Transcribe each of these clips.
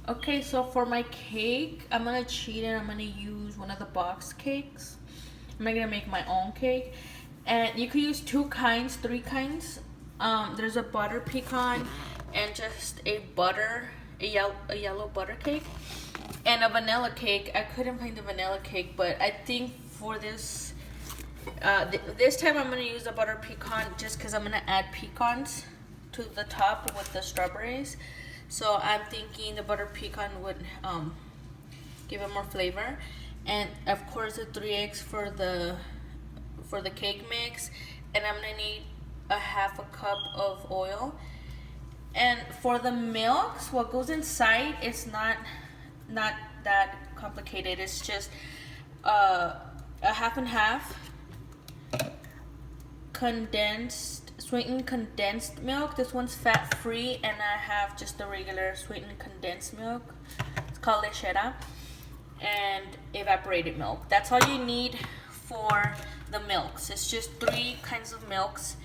Okay, so for my cake, I'm gonna cheat and I'm gonna use one of the box cakes. I'm not gonna make my own cake. And you could use two kinds, three kinds. There's a butter pecan and just a yellow butter cake. And a vanilla cake. I couldn't find the vanilla cake, but I think for this, this time I'm gonna use the butter pecan just because I'm gonna add pecans to the top with the strawberries. So I'm thinking the butter pecan would give it more flavor, and of course the 3 eggs for the cake mix, and I'm gonna need a half a cup of oil. And for the milks, what goes inside is not that complicated. It's just a half and half sweetened condensed milk. This one's fat free, and I have just the regular sweetened condensed milk. It's called lechera, and evaporated milk. That's all you need for the milks. It's just 3 kinds of milks.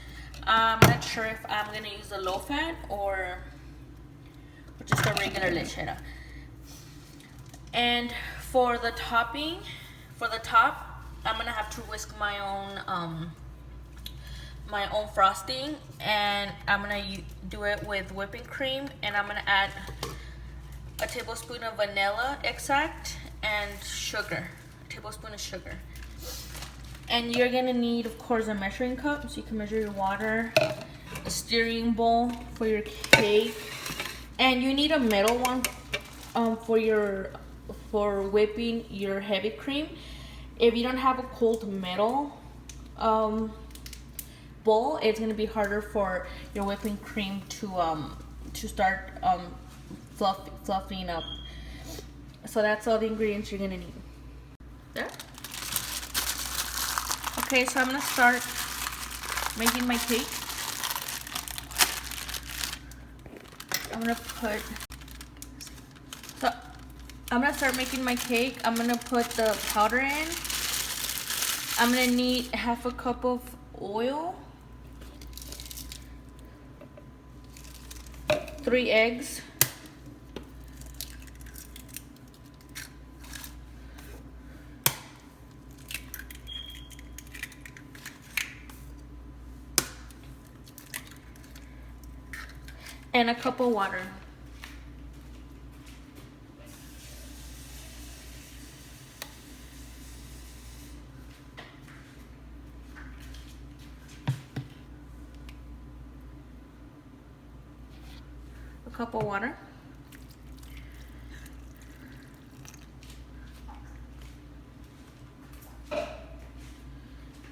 I'm not sure if I'm gonna use the low fat or just a regular lechera. And for the topping, for the top, I'm gonna have to whisk my own frosting, and I'm gonna do it with whipping cream, and I'm gonna add a tablespoon of vanilla extract and sugar, a tablespoon of sugar. And you're gonna need, of course, a measuring cup so you can measure your water, a stirring bowl for your cake, and you need a metal one for whipping your heavy cream. If you don't have a cold metal bowl, it's gonna be harder for your whipping cream to start fluffing up. So that's all the ingredients you're gonna need. There. Okay, so I'm gonna start making my cake. I'm gonna start making my cake. I'm gonna put the powder in. I'm gonna need half a cup of oil, 3 eggs, and a cup of water. A cup of water.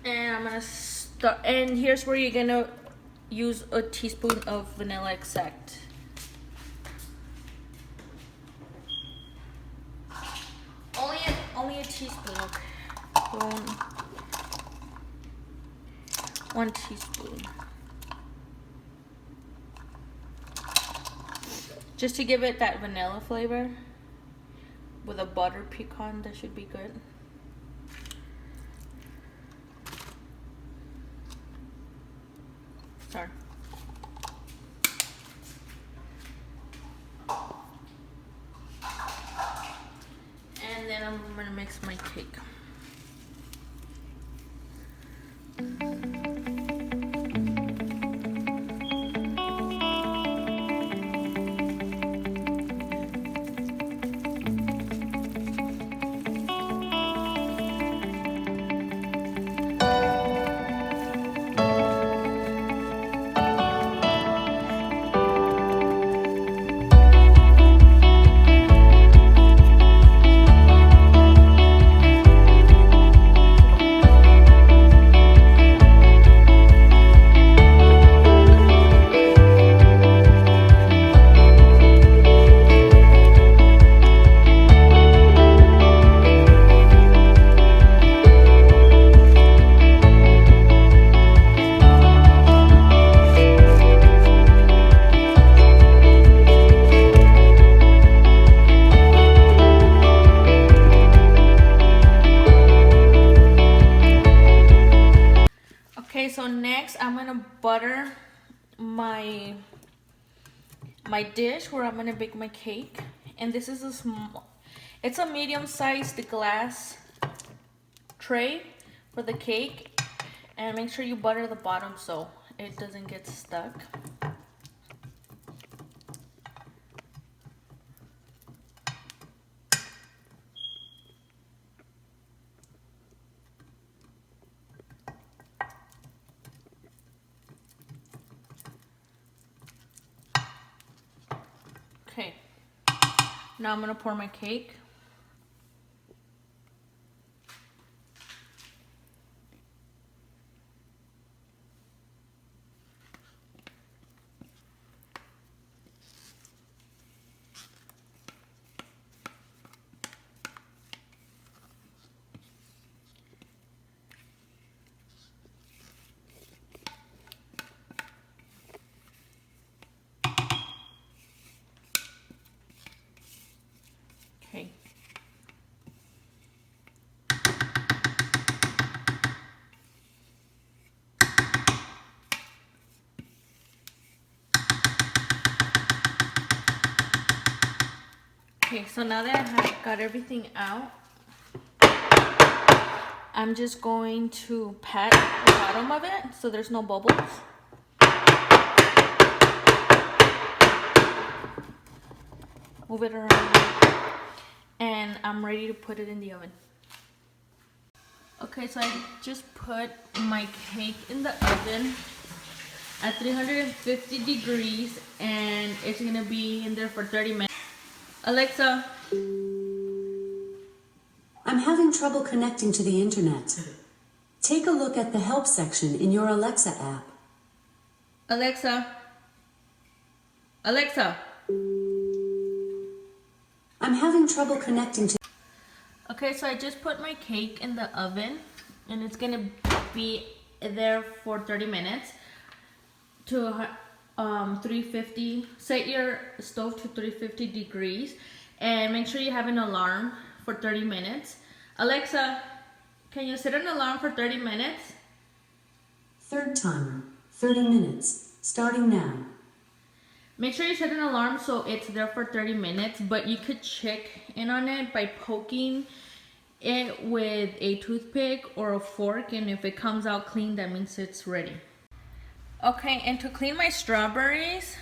And I'm gonna start, and here's where you're gonna use a teaspoon of vanilla extract. Only a teaspoon, okay. 1 teaspoon. Just to give it that vanilla flavor with a butter pecan, that should be good. Sorry. And then I'm gonna mix my cake. Okay, so next I'm gonna butter my dish where I'm gonna bake my cake, And this is a small, it's a medium-sized glass tray for the cake. And make sure you butter the bottom so it doesn't get stuck. Okay, now I'm gonna pour my cake. Okay. Okay, so now that I have got everything out, I'm just going to pat the bottom of it so there's no bubbles. Move it around. And I'm ready to put it in the oven. Okay, so I just put my cake in the oven at 350 degrees and it's gonna be in there for 30 minutes. Alexa. I'm having trouble connecting to the internet. Take a look at the help section in your Alexa app. Alexa. Alexa. I'm having trouble connecting to... Okay, so I just put my cake in the oven and it's gonna be there for 30 minutes to 350. Set your stove to 350 degrees and make sure you have an alarm for 30 minutes. Alexa, can you set an alarm for 30 minutes? Third timer, 30 minutes, starting now. Make sure you set an alarm so it's there for 30 minutes, but you could check in on it by poking it with a toothpick or a fork, and if it comes out clean, that means it's ready. Okay, and to clean my strawberries,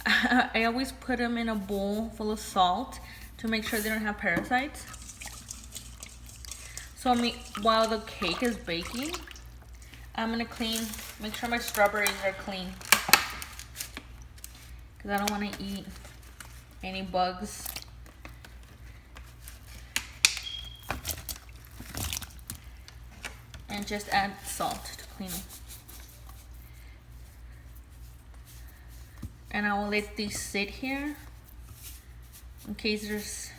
I always put them in a bowl full of salt to make sure they don't have parasites. So while the cake is baking, I'm gonna make sure my strawberries are clean, because I don't want to eat any bugs. And just add salt to clean them. And I will let these sit here in case there's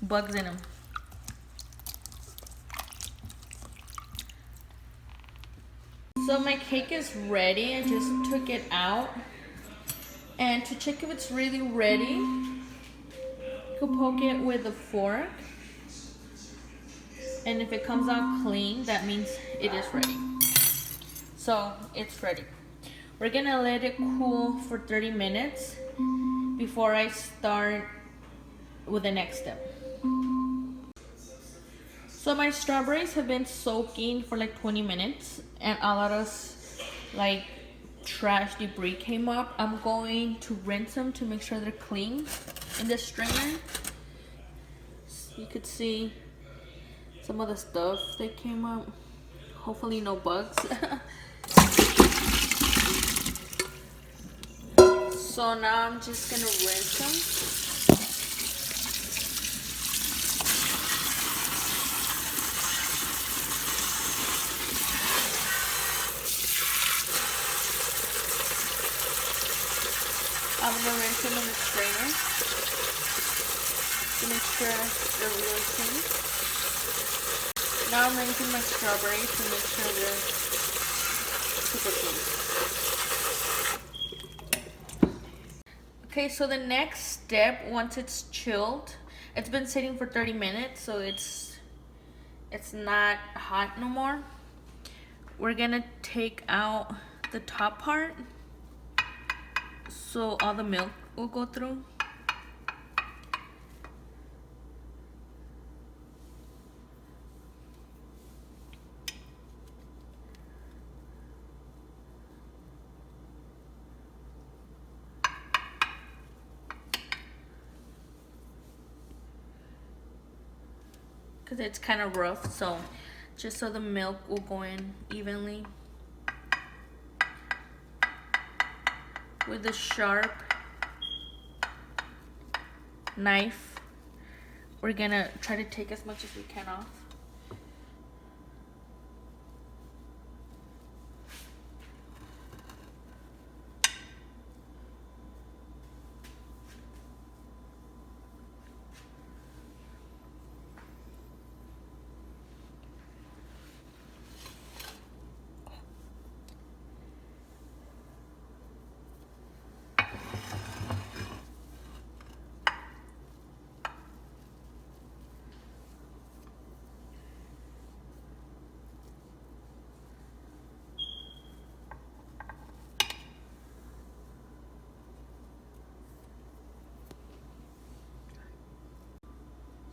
bugs in them. So my cake is ready. I just took it out. And to check if it's really ready, you could poke it with a fork. And if it comes out clean, that means it is ready. So it's ready. We're gonna let it cool for 30 minutes before I start with the next step. So my strawberries have been soaking for like 20 minutes and a lot of like trash debris came up. I'm going to rinse them to make sure they're clean in the strainer. So you could see some of the stuff that came up. Hopefully no bugs. So now I'm just gonna rinse them. I'm gonna rinse them in the strainer to make sure they're really clean. Now I'm rinsing my strawberries to make sure they're super clean. Okay, so the next step, once it's chilled, it's been sitting for 30 minutes, so it's not hot no more. We're gonna take out the top part. so all the milk will go through. Because it's kind of rough, so just so the milk will go in evenly. With a sharp knife, we're gonna try to take as much as we can off.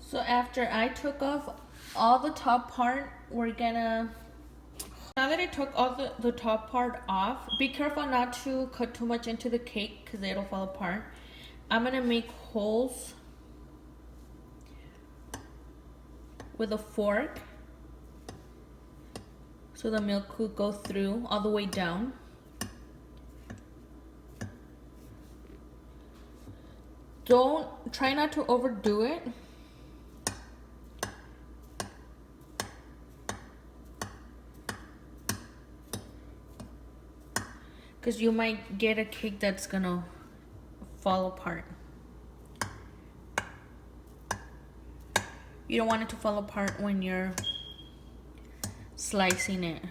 So after I took off all the top part, we're gonna, now that I took all the top part off, be careful not to cut too much into the cake because it'll fall apart. I'm gonna make holes with a fork so the milk could go through all the way down. Try not to overdo it. Because you might get a cake that's gonna fall apart. You don't want it to fall apart when you're slicing it.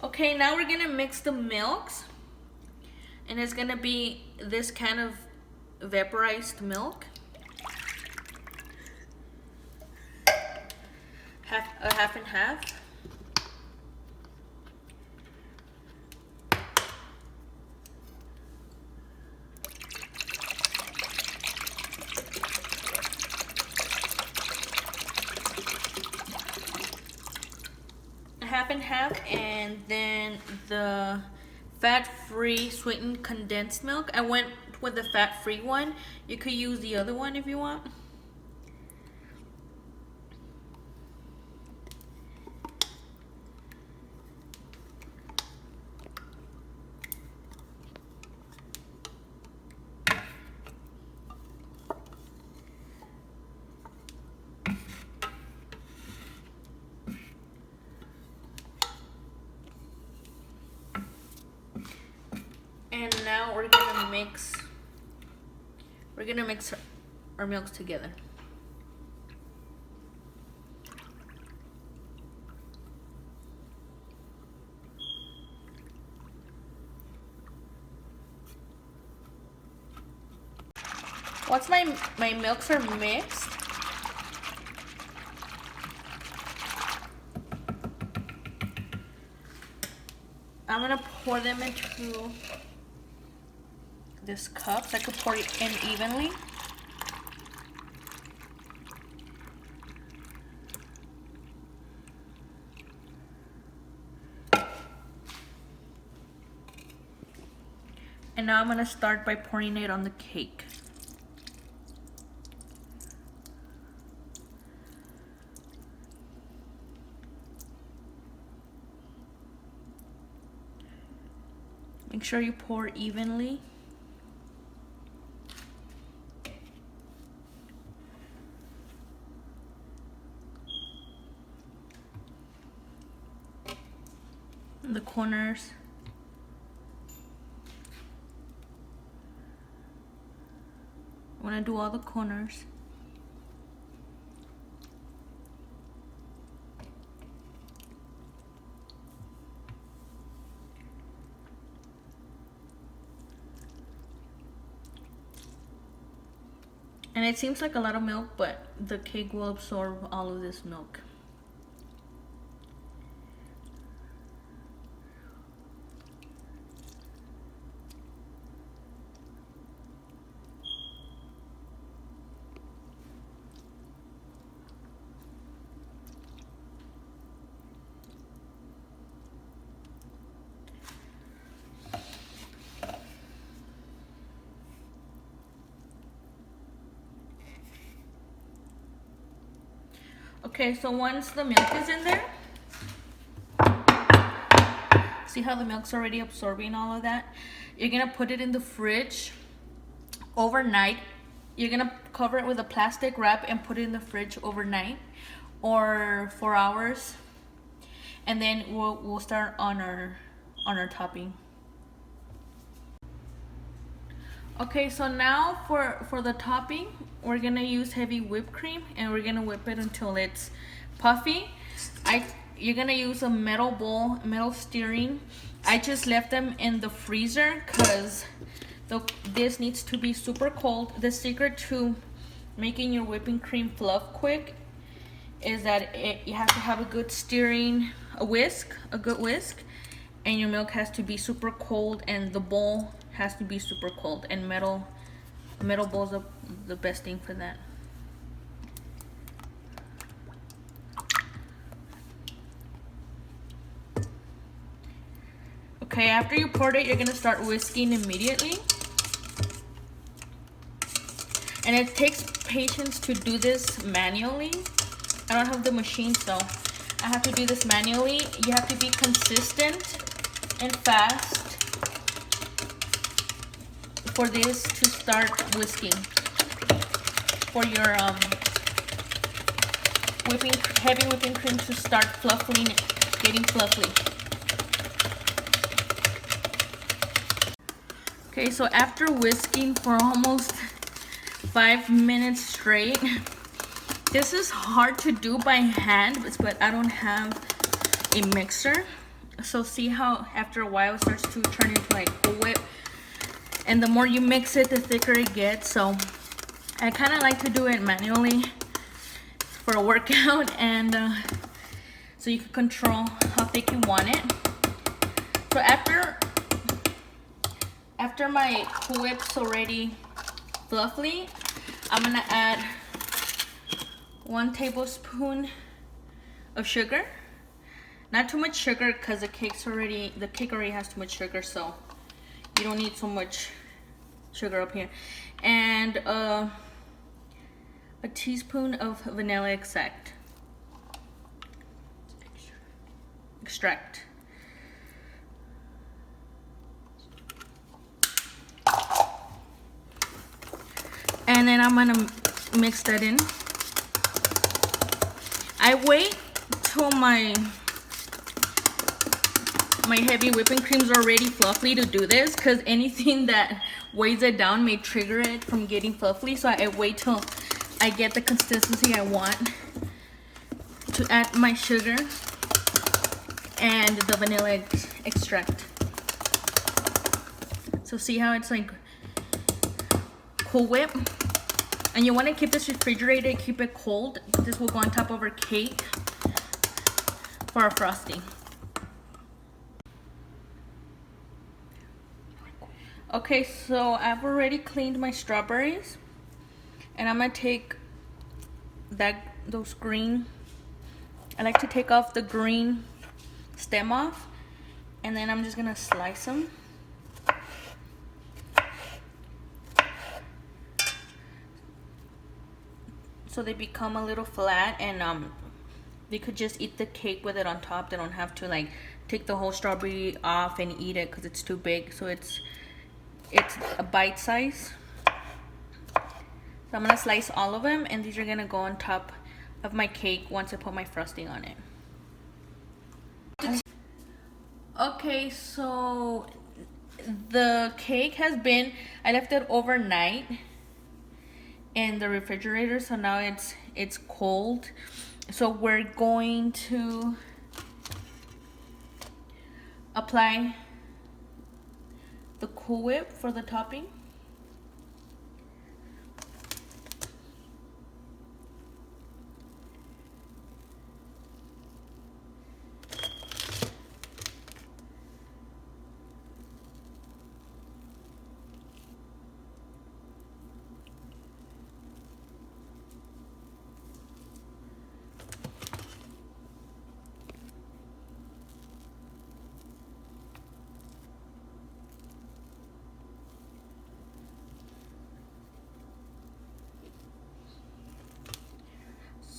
Okay, now we're gonna mix the milks. And it's gonna be this kind of vaporized milk. Half and half. Half and half, and then the fat-free sweetened condensed milk. I went with the fat-free one. You could use the other one if you want. And now we're gonna mix our milks together. Once my milks are mixed, I'm gonna pour them into this cup so I could pour it in evenly. And now I'm gonna start by pouring it on the cake. Make sure you pour evenly. The corners. I'm gonna do all the corners. And it seems like a lot of milk, but the cake will absorb all of this milk. Okay, so once the milk is in there, see how the milk's already absorbing all of that? You're gonna put it in the fridge overnight. You're gonna cover it with a plastic wrap and put it in the fridge overnight or 4 hours, and then we'll start on our topping. Okay, so now for the topping, we're gonna use heavy whipped cream, and we're gonna whip it until it's puffy. You're gonna use a metal bowl, metal stirring. I just left them in the freezer because this needs to be super cold. The secret to making your whipping cream fluff quick is that you have to have a good stirring, a good whisk, and your milk has to be super cold, and the bowl has to be super cold, and metal bowls are the best thing for that. Okay, after you poured it, you're gonna start whisking immediately. And it takes patience to do this manually. I don't have the machine, so I have to do this manually. You have to be consistent and fast for this to start whisking, for your heavy whipping cream to start getting fluffy. Okay, so after whisking for almost 5 minutes straight, this is hard to do by hand, but I don't have a mixer. So see how after a while it starts to turn into like a whip, and the more you mix it, the thicker it gets. So I kind of like to do it manually for a workout, and so you can control how thick you want it. So after my whip's already fluffy, I'm gonna add 1 tablespoon of sugar. Not too much sugar because the cake already has too much sugar, so you don't need so much sugar up here. And a teaspoon of vanilla extract. And then I'm gonna mix that in. I wait till my heavy whipping cream's already fluffy to do this, because anything that weighs it down may trigger it from getting fluffy. So I wait till I get the consistency I want to add my sugar and the vanilla extract. So see how it's like Cool Whip, and you want to keep this refrigerated, keep it cold. This will go on top of our cake for our frosting. Okay, so I've already cleaned my strawberries, and I'm gonna take those green. I like to take off the green stem off, and then I'm just gonna slice them. So they become a little flat, and they could just eat the cake with it on top. They don't have to like take the whole strawberry off and eat it because it's too big. So it's a bite size. So I'm gonna slice all of them, and these are gonna go on top of my cake once I put my frosting on it. Okay, so the cake I left it overnight in the refrigerator, so now it's cold. So we're going to apply the Cool Whip for the topping.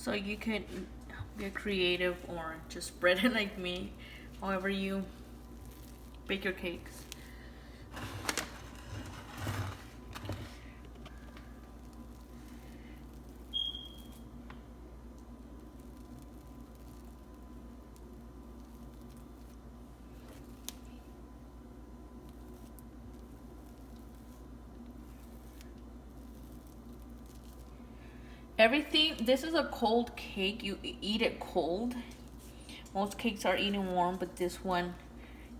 So you could get creative or just spread it like me, however you bake your cakes. Everything, this is a cold cake. You eat it cold. Most cakes are eaten warm, but this one,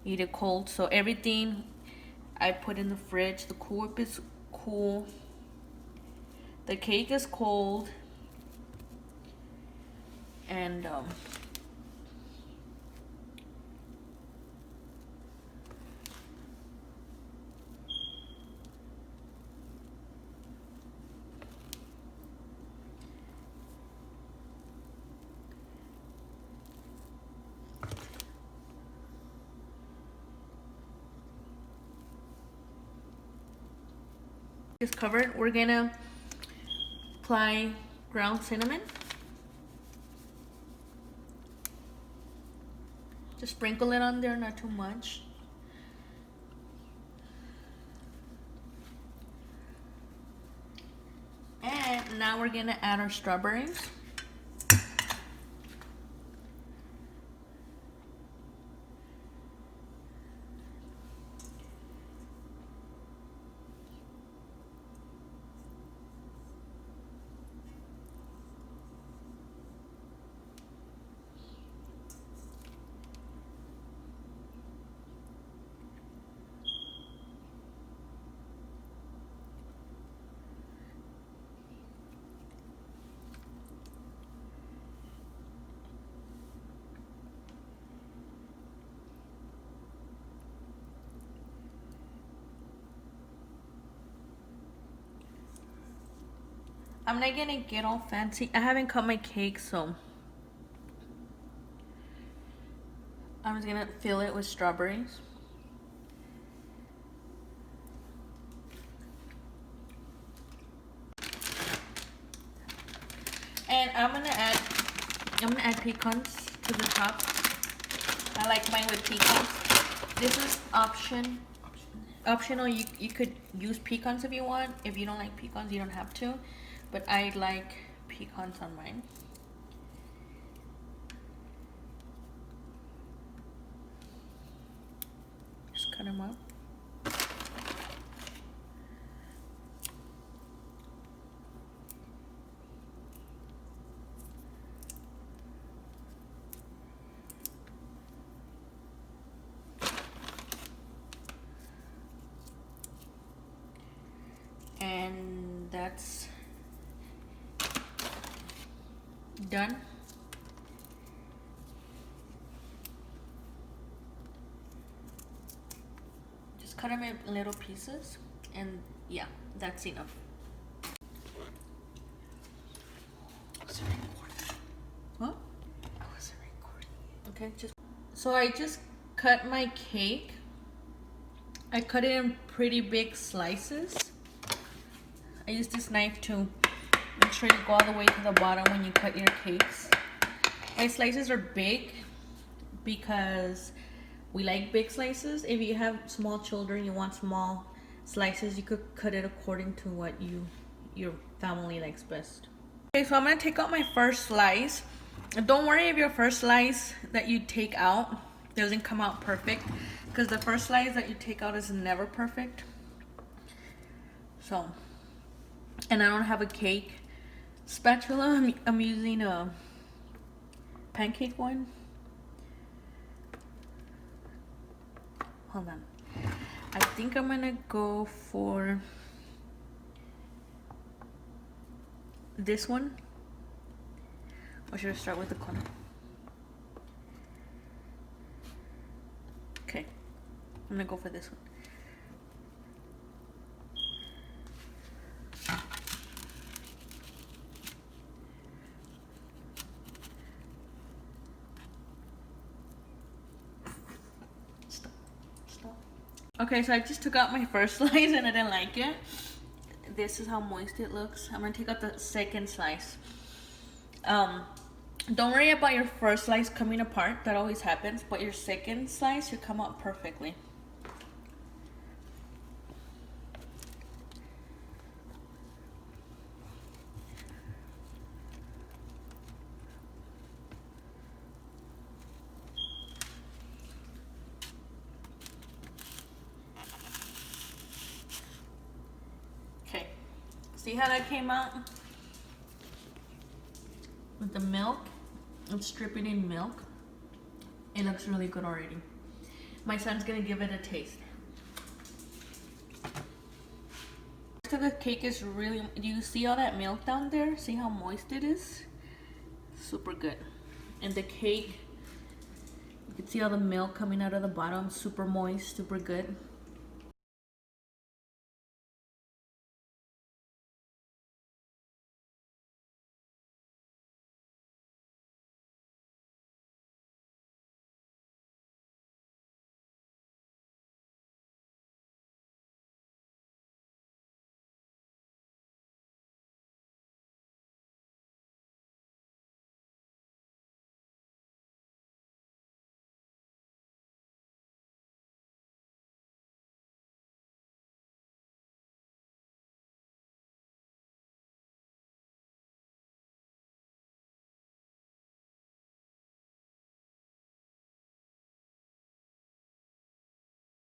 eat it cold. So everything I put in the fridge. The Cool Whip is cool. The cake is cold. And it's covered. We're gonna apply ground cinnamon. Just sprinkle it on there, not too much. And now we're gonna add our strawberries. I'm not gonna get all fancy. I haven't cut my cake, so I'm just gonna fill it with strawberries. And I'm gonna add pecans to the top. I like mine with pecans. This is optional. You could use pecans if you want. If you don't like pecans, you don't have to. But I like pecans on mine. Just cut them up. And that's done. Just cut them in little pieces, and yeah, that's enough. What? I wasn't recording it. Okay, so I just cut my cake. I cut it in pretty big slices. I use this knife to make sure you go all the way to the bottom when you cut your cakes. My slices are big because we like big slices. If you have small children, you want small slices, you could cut it according to what your family likes best. Okay, so I'm gonna take out my first slice. Don't worry if your first slice that you take out doesn't come out perfect, because the first slice that you take out is never perfect. So, and I don't have a cake spatula. I'm using a pancake one. Hold on. I think I'm gonna go for this one. Or should I start with the corner? Okay, I'm gonna go for this one. Stop. Okay, so I just took out my first slice and I didn't like it. This is how moist it looks. I'm gonna take out the second slice. Don't worry about your first slice coming apart. That always happens. But your second slice should come out perfectly. Okay. See how that came out? With the milk. It's dripping in milk. It looks really good already. My son's gonna give it a taste. So the cake is really, do you see all that milk down there? See how moist it is? Super good. And the cake, you can see all the milk coming out of the bottom, super moist, super good.